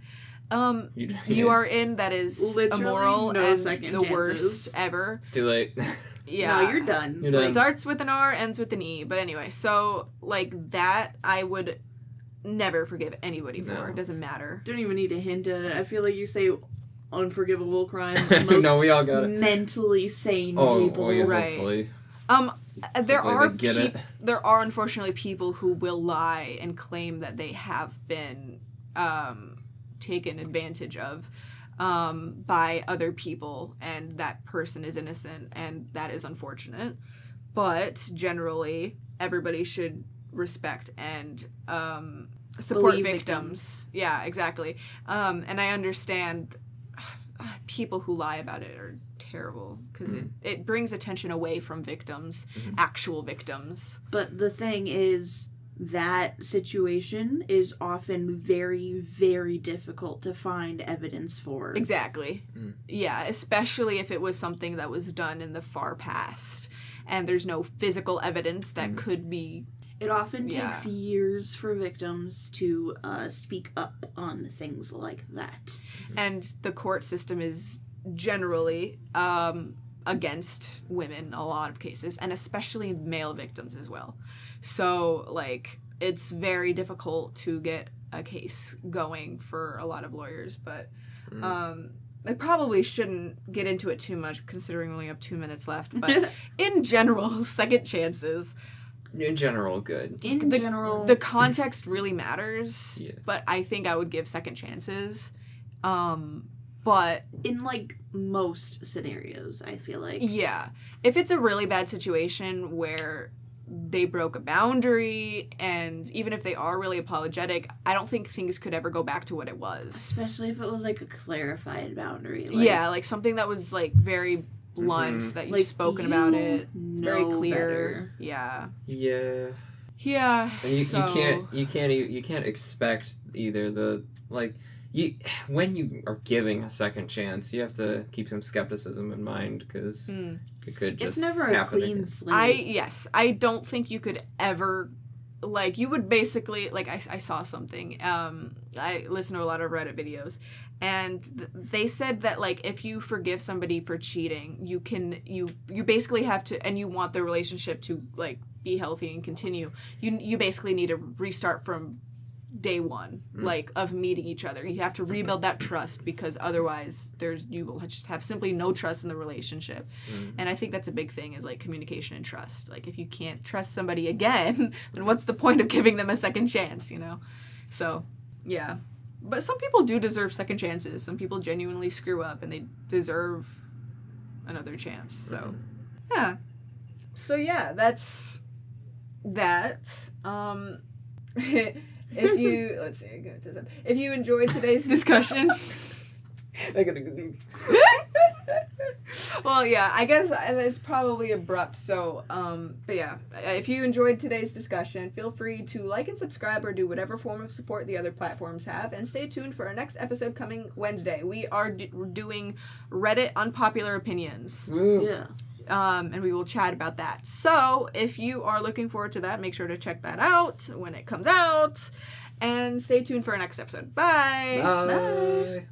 you are in that is Literally immoral no and second the chances. worst ever. It's too late. Yeah. No, you're done. You're done. Starts with an R, ends with an E. But anyway, so like that I would never forgive anybody for. No. It doesn't matter. Don't even need to hint at it. I feel like you say unforgivable crime. No, we all got it. Mentally sane Oh, people. well, yeah, Right. hopefully. There Hopefully are they get it. there are unfortunately people who will lie and claim that they have been taken advantage of by other people, and that person is innocent, and that is unfortunate. But generally, everybody should respect and support Believe victims. Yeah, exactly. And I understand people who lie about it are terrible because it brings attention away from victims, actual victims. But the thing is, that situation is often very, very difficult to find evidence for. Exactly. Yeah, especially if it was something that was done in the far past and there's no physical evidence that could be. It often takes years for victims to speak up on things like that. And the court system is generally against women in a lot of cases, and especially male victims as well. So, like, it's very difficult to get a case going for a lot of lawyers, but I probably shouldn't get into it too much considering we only have 2 minutes left, but in general, second chances. In general, good. In general, The context really matters, Yeah. but I think I would give second chances. But in like most scenarios, I feel like. yeah, if it's a really bad situation where they broke a boundary, and even if they are really apologetic, I don't think things could ever go back to what it was. Especially if it was like a clarified boundary. Yeah, like something that was like very blunt, that you've Like, spoken you about it, very know clear. better. Yeah. Yeah. Yeah. And you can't expect either when you are giving a second chance, you have to keep some skepticism in mind because it could just It's never a happen clean again. slate. I don't think you could ever, like, you would basically, like, I saw something, I listen to a lot of Reddit videos, and they said that, like, if you forgive somebody for cheating, you basically have to, and you want the relationship to, like, be healthy and continue, you basically need to restart from day one, like, of meeting each other. You have to rebuild that trust, because otherwise you will just have simply no trust in the relationship. And I think that's a big thing, is like communication and trust. Like, if you can't trust somebody again, then what's the point of giving them a second chance, you know? So, yeah. But some people do deserve second chances. Some people genuinely screw up and they deserve another chance. So, yeah. So, yeah, that's that. If you, let's see, if you enjoyed today's discussion, I gotta go. well, yeah, I guess it's probably abrupt, so, but yeah, if you enjoyed today's discussion, feel free to like and subscribe or do whatever form of support the other platforms have, and stay tuned for our next episode coming Wednesday. We are doing Reddit unpopular opinions. Woo. Yeah. And we will chat about that. So, if you are looking forward to that, make sure to check that out when it comes out. And stay tuned for our next episode. Bye! Bye.